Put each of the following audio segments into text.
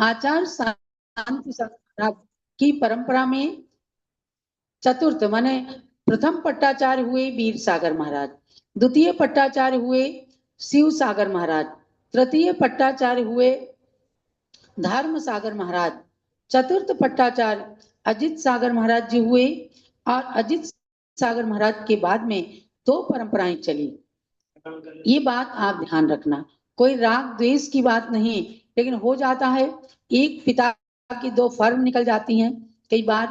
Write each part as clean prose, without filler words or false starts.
आचार्य शांति महाराज की परंपरा में चतुर्थ माने प्रथम पट्टाचार्य हुए वीर सागर महाराज, द्वितीय पट्टाचार्य हुए शिव सागर महाराज, तृतीय पट्टाचार्य हुए धर्म सागर महाराज, चतुर्थ पट्टाचार्य अजित सागर महाराज जी हुए और अजित सागर महाराज के बाद में दो परंपराएं चली। ये बात आप ध्यान रखना, कोई राग द्वेष की बात नहीं, लेकिन हो जाता है एक पिता की दो फर्म निकल जाती हैं कई बार।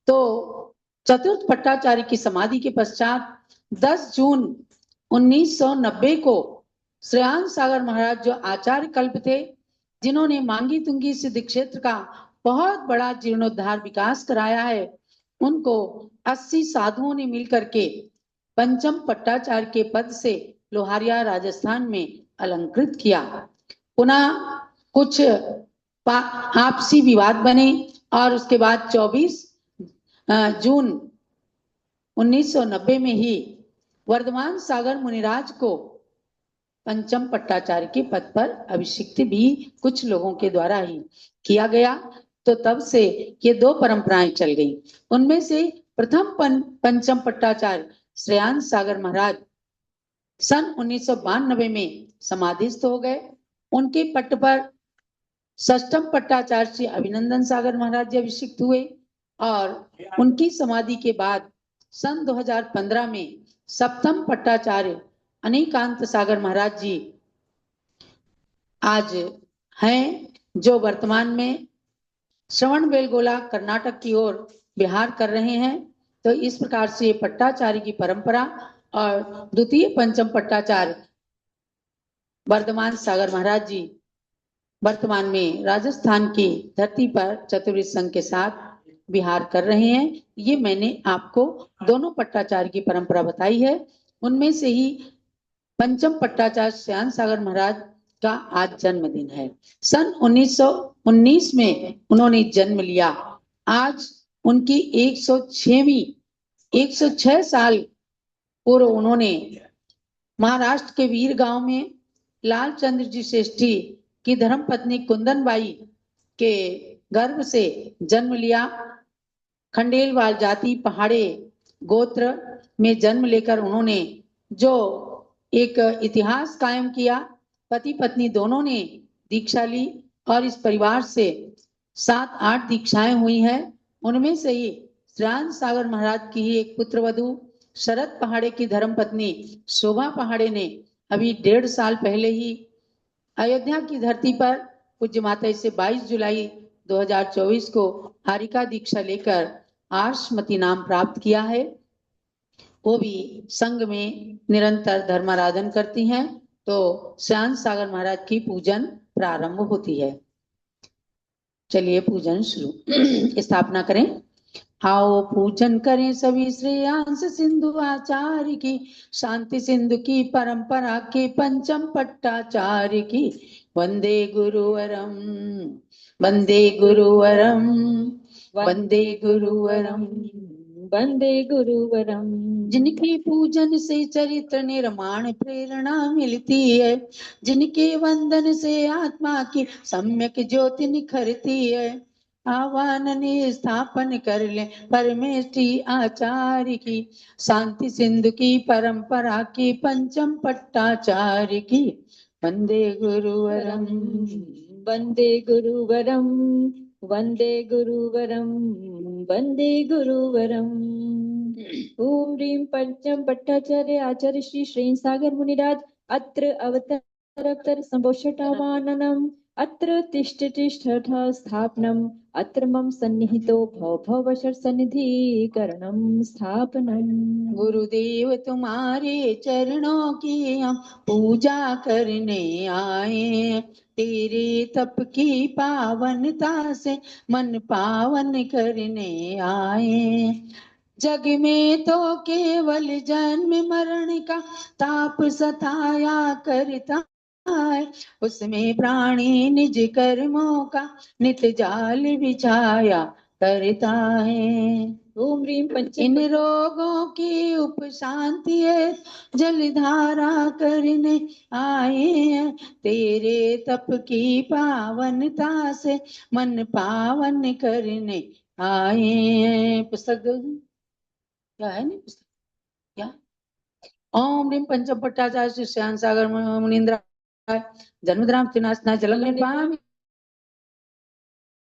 तो चतुर्थ पट्टाचार्य की समाधि के पश्चात 10 जून 1990 को श्रेयांश सागर महाराज जो आचार्य कल्प थे, जिन्होंने मांगी तुंगी सिद्ध क्षेत्र का बहुत बड़ा जीर्णोद्धार विकास कराया है, उनको 80 साधुओं ने मिलकर के पंचम पट्टाचार्य के पद से लोहारिया राजस्थान में अलंकृत किया। पुनः कुछ आपसी विवाद बने और उसके बाद 24 जून 1990 में ही वर्धमान सागर मुनिराज को पंचम पट्टाचार्य के पद पर अभिषिक्त भी कुछ लोगों के द्वारा ही किया गया। तो तब से ये दो परंपराएं चल गई। उनमें से प्रथम पंचम पट्टाचार्य श्रेयांश सागर महाराज सन 1992 में समाधिस्थ हो गए। उनके पट्ट पर षष्ठम पट्टाचार्य श्री अभिनंदन सागर महाराज जी अभिषिक्त हुए और उनकी समाधि के बाद सन 2015 में सप्तम पट्टाचार्य अनेकांत सागर महाराज जी आज हैं, जो वर्तमान में श्रवण बेलगोला कर्नाटक की ओर विहार कर रहे हैं। तो इस प्रकार से पट्टाचार्य की परंपरा और द्वितीय पंचम पट्टाचार्य वर्धमान सागर महाराज जी वर्तमान में राजस्थान की धरती पर चतुर्वेद संघ के साथ विहार कर रहे हैं। ये मैंने आपको दोनों पट्टाचार्य की परंपरा बताई है। उनमें से ही पंचम पट्टाचार्य श्रेयांश सागर महाराज का आज जन्मदिन है। सन 1919 में उन्होंने जन्म लिया। आज उनकी 106 साल पूर्व उन्होंने महाराष्ट्र के वीर गांव में लालचंद्र जी श्रेष्ठी की धर्मपत्नी कुंदनबाई के गर्भ से जन्म लिया। खंडेलवाल जाति पहाड़े गोत्र में जन्म लेकर उन्होंने जो एक इतिहास कायम किया, पति पत्नी दोनों ने दीक्षा ली और इस परिवार से 7-8 दीक्षाएं हुई हैं। उनमें से ही श्रेयांश सागर महाराज की ही एक पुत्र वधु शरद पहाड़े की धर्मपत्नी शोभा पहाड़े ने अभी 1.5 साल पहले ही अयोध्या की धरती पर पूज्य माता से 22 जुलाई 2024 को हारिका दीक्षा लेकर आर्षमती नाम प्राप्त किया है। वो भी संघ में निरंतर धर्माराधन करती हैं। तो श्रेयांश सागर महाराज की पूजन प्रारंभ होती है। चलिए पूजन शुरू स्थापना करें। आओ पूजन करें सभी श्रेयांश सिंधु आचार्य की, शांति सिंधु की परंपरा के पंचम पट्टाचार्य की। वंदे गुरुवरम वंदे गुरुवरम वंदे गुरुवरम वंदे गुरुवरम। जिनके पूजन से चरित्र निर्माण प्रेरणा मिलती है, जिनके वंदन से आत्मा की सम्यक ज्योति निखरती है। आह्वान स्थापन कर ले परमेष्ठी आचार्य की, शांति सिंधु की परंपरा की पंचम पट्टाचार्य की। वंदे गुरुवरम वंदे गुरुवरम वंदे गुरुवरम वंदे गुरुवरम। ओम ह्रीं पंचम पट्टाचार्य आचार्य श्री श्रेयांश सागर मुनिराज अत्र अवतर संभोषटावाननम अत्र तिष्ठ स्थापनम अत्र मम सन्निहितो भव सन्निधिकरणम स्थापनम। गुरुदेव तुम्हारे चरणों की हम पूजा करने आए, तेरे तप की पावनता से मन पावन करने आए। जग में तो केवल जन्म मरण का ताप सताया करता है, उसमें प्राणी निज कर्मों का नित जाल बिछाया करता है। ओम ह्रीं पंचम इन रोगों की उपशांति है जलधारा करने आए हैं, तेरे तप की पावनता से मन पावन करने आए हैं। पुस्तक दो क्या है नहीं पुस्तक क्या। ओम ह्रीं पंचम पट्टाचार्य श्री श्याम सागर मुनीन्द्र जन्मद्राम त्रिनाशना जलम निर्वाम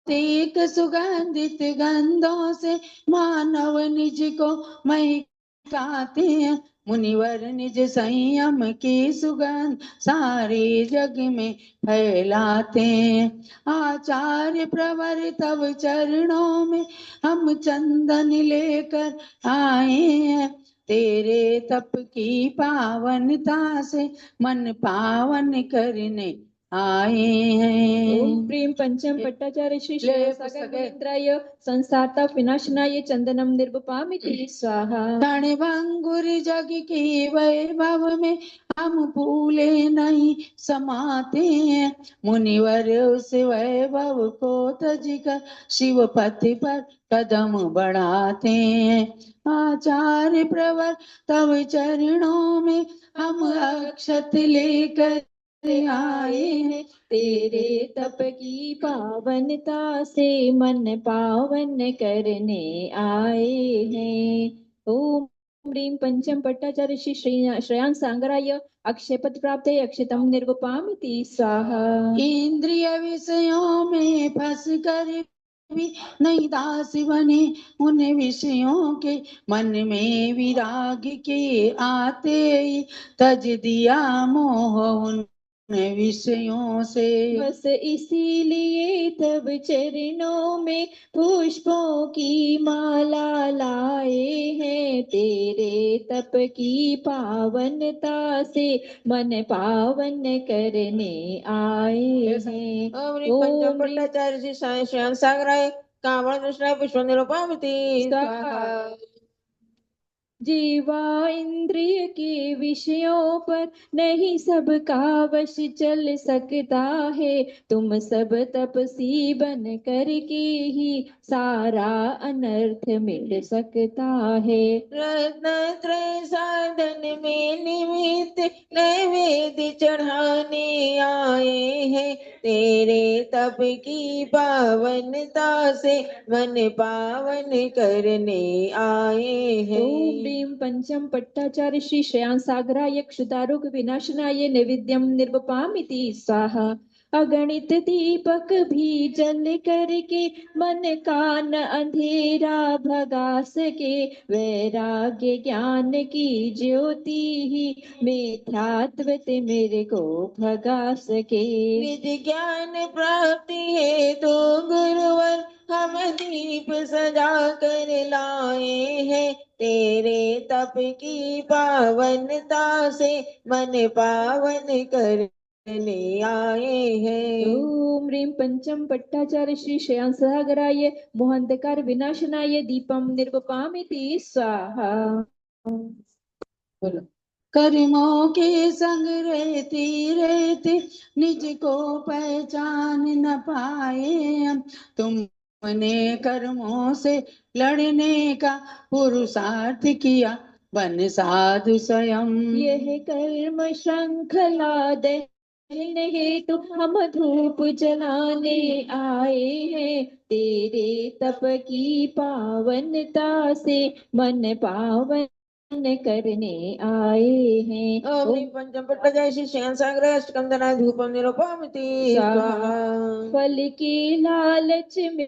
एक सुगंधित गंधों से मानव निज को महकाते हैं, मुनिवर निज संयम की सुगंध सारे जग में फैलाते हैं। आचार्य प्रवर तब चरणों में हम चंदन लेकर आए हैं, तेरे तप की पावनता से मन पावन करने आए हैं। ओम ह्रीं पंचम पट्टाचार्य श्री ले श्रेयसागर पुस्तक है। मुनीन्द्राय संसारताप विनाशनाय चंदनम निर्वपामिति स्वाहा। क्षणभंगुर जग की वैभव में हम भूले नहीं समाते हैं, मुनिवर उस वैभव को तज कर शिव पथ पर कदम बढ़ाते हैं। आचार्य प्रवर तव चरणों में हम अक्षत लेकर आए हैं, तेरे तप की पावनता से मन पावन करने आए हैं। ओम ह्रीं पंचम पट्टाचार्य श्री श्रेयान सांगराय अक्षयपद प्राप्त अक्षतम निर्वपामिति स्वाहा। इंद्रिय विषयों में फंस कर भी नहीं दास बने, उन विषयों के मन में विराग के आते ही तज दिया मोह उन विषयों से। बस इसीलिए तब चरणों में पुष्पों की माला लाए हैं, तेरे तप की पावनता से मन पावन करने आए हैं। ओम ह्रीं पंचम पट्टाचार्य श्री साई श्याम सागराय कामण कृष्णाय पुष्प निरूपामिति स्वाहा। जीवा इंद्रिय के विषयों पर नहीं सबका वश चल सकता है, तुम सब तपसी बन करके ही सारा अनर्थ मिट सकता है। रत्न त्रय साधन में निमित्त नैवेद्य चढ़ाने आए हैं, तेरे तप की पावनता से मन पावन करने आए हैं। ओम ह्रीं पंचम पट्टाचार्य श्री श्रेयान सागराय क्षुतारोग विनाशनाय नैवेद्यम निर्वपामिति स्वाहा। अगणित दीपक भी जल करके मन का न अंधेरा भगा सके, वैराग्य ज्ञान की ज्योति ही मिथ्यात्व मेरे को भगा सके। निज ज्ञान प्राप्ति है तो गुरुवर हम दीप सजा कर लाए हैं, तेरे तप की पावनता से मन पावन करने आए हैं। ओम ह्रीं पंचम पट्टाचार्य श्री श्रेयान सागराय मोहंतकार विनाशनाय दीपम निर्वपामिति स्वाहा। बोलो। कर्मों के संग रहती रहती निज को पहचान न पाए हम, तुमने कर्मों से लड़ने का पुरुषार्थ किया बन साधु स्वयं। यह कर्म श्रृंखला दहन हेतु हम धूप जलाने आए हैं, तेरे तप की पावनता से मन पावन करने आए हैं। ओम ह्रीं पंचम पट्टाचार्य श्री श्याम सागराय अष्टकंदनाय धूपम निरूपामिति स्वाहा। फल के लालच में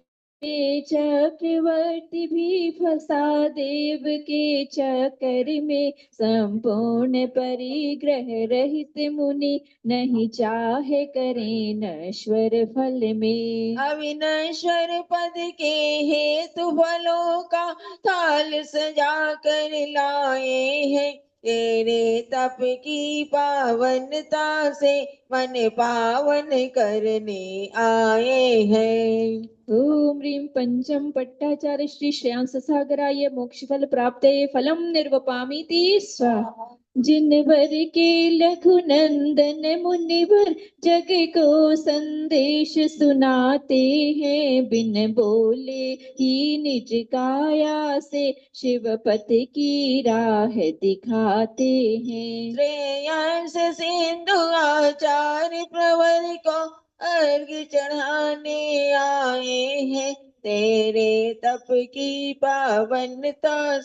चक्रवर्ती भी फंसा, देव के चक्कर में संपूर्ण परिग्रह रहित मुनि नहीं चाहे करे नश्वर फल में। अविनश्वर पद के हेतु फलों का थाल सजा कर लाए हैं, तेरे तप की पावनता से मन पावन करने आए हैं। ओम ह्रीं पंचम पट्टाचार्य श्री श्रेयांस सागराय मोक्ष फल प्राप्त फलम निर्वपामिति स्वाहा। जिनवर के लघुनंदन मुनिवर जग को संदेश सुनाते हैं, बिन बोले ही निज काया से शिव पथ की राह दिखाते हैं। श्रेयांश सिंधु आचार्य प्रवर को अर्घ्य चढ़ाने आए हैं, तेरे तप की पावनता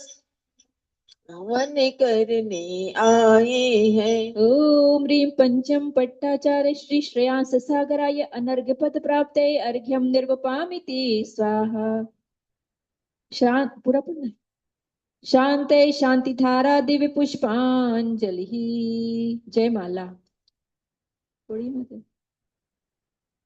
हवन करने आए हैं। ओम ह्रीं पंचम पट्टाचार्य श्री श्रेयांस सागराय अनर्घ्य पद प्राप्त अर्घ्यम निर्वपामिति स्वाहा। शांत पूरा पढ़ना है। शांते शांति धारा दिव्य पुष्पांजलि। जय माला। थोड़ी मत।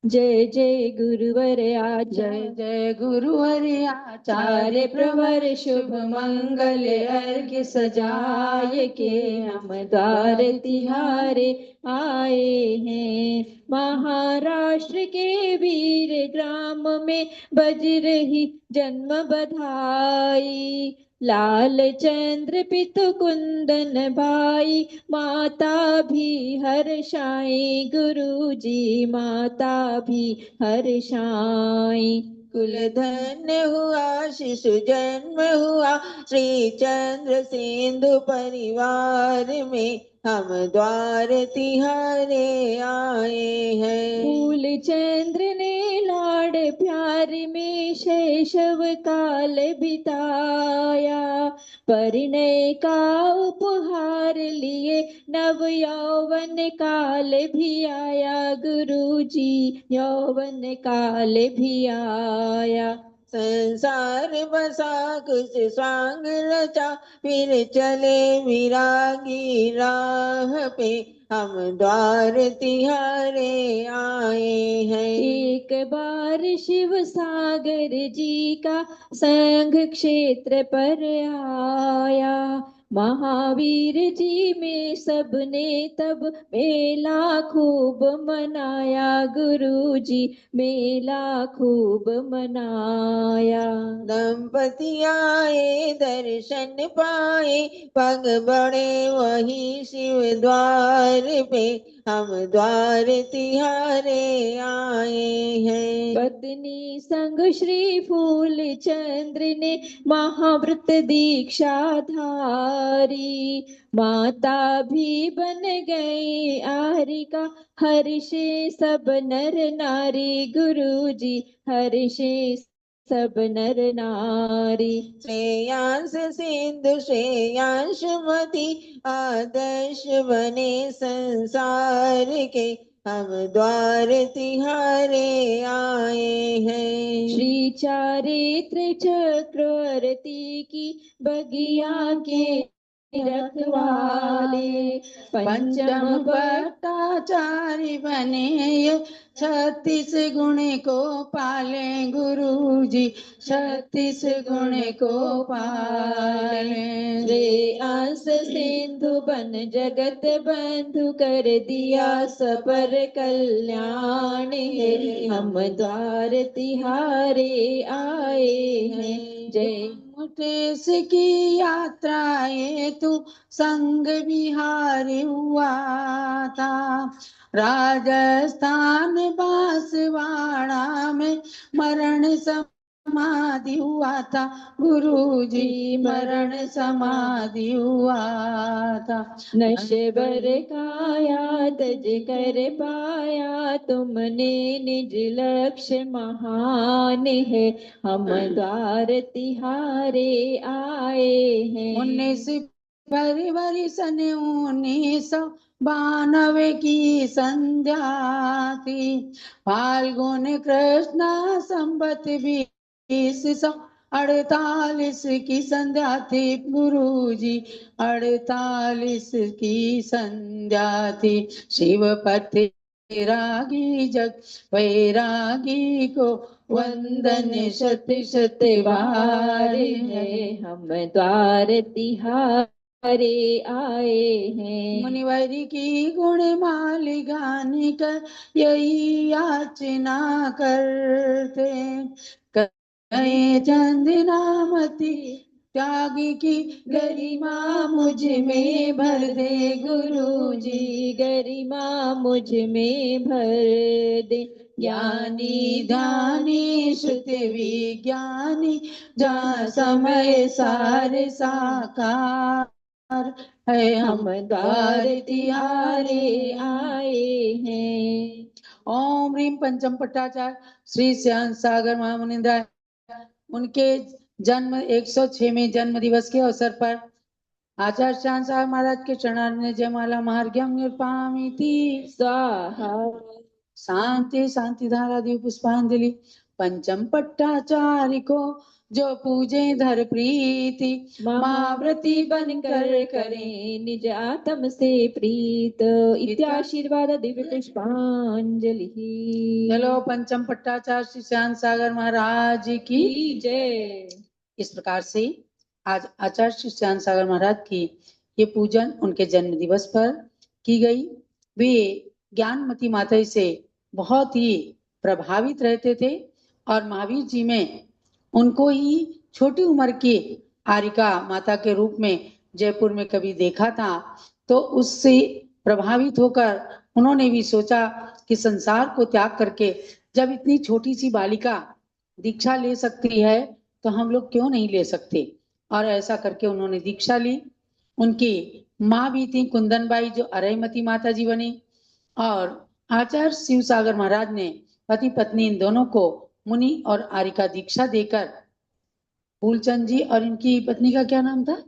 जय जय गुरुवर जय आचार्य जय गुरुवर आचार्य प्रवर शुभ मंगल अर्घ्य सजाय के हम द्वार तिहारे आए हैं। महाराष्ट्र के वीर ग्राम में बज रही जन्म बधाई, लाल चंद्र पितु कुंदन भाई माता भी हर्षाई, गुरु जी माता भी हर्षाई। कुल धन्य हुआ शिशु जन्म हुआ श्री चंद्र सिंधु परिवार में, हम द्वार तिहारे आए हैं। फूल चंद्र ने लाड प्यार में शैशव काल बिताया, परिणय का उपहार लिए नव यौवन काल भी आया, गुरु जी यौवन काल भी आया। संसार बसा कुछ स्वांग रचा, फिर चले विरागी राह पे, हम द्वार तिहारे आए हैं। एक बार शिव सागर जी का संघ क्षेत्र पर आया, महावीर जी में सबने तब मेला खूब मनाया, गुरु जी मेला खूब मनाया। दंपति आए दर्शन पाए, पग बड़े वही शिव द्वार पे, हम द्वार तिहारे आए हैं। पत्नी संग श्री फूल चंद्र ने महाव्रत दीक्षा धारी, माता भी बन गई आरिका, हर्षे सब नर नारी, गुरु जी हर्षे सब नर नारी। श्रेयांश सिंधु श्रेयांश मती, आदर्श बने संसार के, हम द्वार तिहारे आए हैं। श्री चारित्र चक्रवर्ती की बगिया के रखवाले, पंचम भट्टाचार्य बने ये 36 गुण को पाले, गुरु जी 36 गुण को पाले। श्रेयांश सिंधु बन जगत बंधु कर दिया सपर कल्याण है, हम द्वार तिहारे आए हैं। जय मुकेश की यात्रा ये तू संग विहारी हुआ था, राजस्थान बांसवाड़ा में मरण समाधि हुआ था, गुरु जी मरण समाधि हुआ था। नशबर काया तज कर पाया, तुमने निज लक्ष्य महान है, हम द्वार तिहारे आए हैं। 19 फरवरी सन 1992 की संध्या थी, फाल्गुन कृष्णा संवत 2048 की संध्या थी, गुरु जी 48 की संध्या थी। शिव पथ वैरागी जग वैरागी को वंदन शत शत बार है, हम द्वार तिहारे आए हैं। मुनिवरी की गुण माल गान कर यही याचना करते, कहे चंद नामती त्यागी की गरिमा मुझ में भर दे गुरुजी, गरिमा मुझ में भर दे। ज्ञानी ध्यानी श्रुति विज्ञानी जहाँ समय सारे साकार है, हम द्वार तिहारे आए हैं। ओम ह्रीम पंचम पट्टाचार्य श्री श्याम सागर महामुनिंद्र उनके जन्म 106वें जन्म दिवस के अवसर पर आचार्य श्याम सागर महाराज के चरणारविंद जयमाला महार्घ्यम निरूपयामि स्वाहा। शांति शांति धारा दीप पुष्पांजलि। पंचम पट्टाचार्य को जो पूजे धर प्रीति, महाव्रती बनकर करें निज आत्म से प्रीत। इत्याशीर्वाद दिव्य पुष्पांजलि। चलो पंचम पट्टाचार्य श्री श्याम सागर महाराज की जय। इस प्रकार से आज आचार्य श्री श्याम सागर महाराज की ये पूजन उनके जन्म दिवस पर की गई। वे ज्ञानमती माता से बहुत ही प्रभावित रहते थे और महावीर जी में उनको ही छोटी उम्र की आरिका माता के रूप में जयपुर में कभी देखा था, तो उससे प्रभावित होकर उन्होंने भी सोचा कि संसार को त्याग करके जब इतनी छोटी सी बालिका दीक्षा ले सकती है तो हम लोग क्यों नहीं ले सकते। और ऐसा करके उन्होंने दीक्षा ली। उनकी माँ भी थी कुंदनबाई जो अरयमती माता जी बनी, और आचार्य शिव सागर महाराज ने पति पत्नी इन दोनों को मुनि और आरिका दीक्षा देकर फूलचंद जी और इनकी पत्नी का क्या नाम था,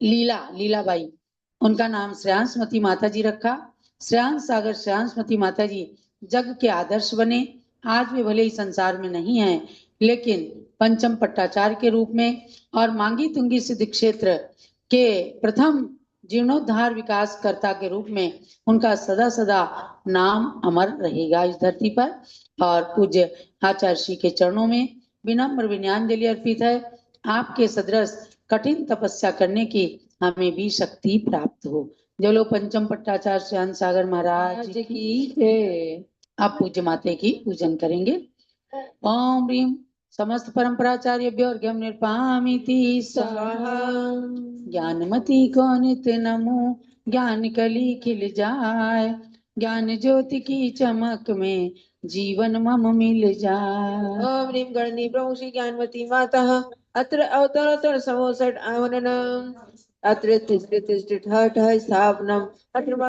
लीलाबाई, उनका नाम श्रेयांसमती माता जी रखा। श्रेयांस सागर श्रेयांसमती माता जी जग के आदर्श बने। आज वे भले ही संसार में नहीं हैं, लेकिन पंचम पट्टाचार्य के रूप में और मांगी तुंगी सिद्ध क्षेत्र के प्रथम जीर्णोद्धार विकासकर्ता के रूप में उनका सदा सदा नाम अमर रहेगा इस धरती पर। और पूज्य आचार्य श्री के चरणों में विनम्र विनयाञ्जलि अर्पित है। आपके सदृश कठिन तपस्या करने की हमें भी शक्ति प्राप्त हो। जो लोग पंचम पट्टाचार्य श्याम सागर महाराज की जय। आप पूज्य माते की पूजन करेंगे। ओम ह्रीम समस्त परंपराचार्यभ्यो अर्घ्यम निरूपयामि स्वाहा। ज्ञानमती को नित्य नमो, ज्ञान कली खिल जाए, ज्ञान ज्योति की चमक में जीवन मम मिल जाए। ओम ह्रीं गणनी प्रभु श्री ज्ञानवती माता अत्र अवतरोत्तर समोसट आवननम अत्र तिष्ठ तिष्ठ ठठ स्थापनम अत्र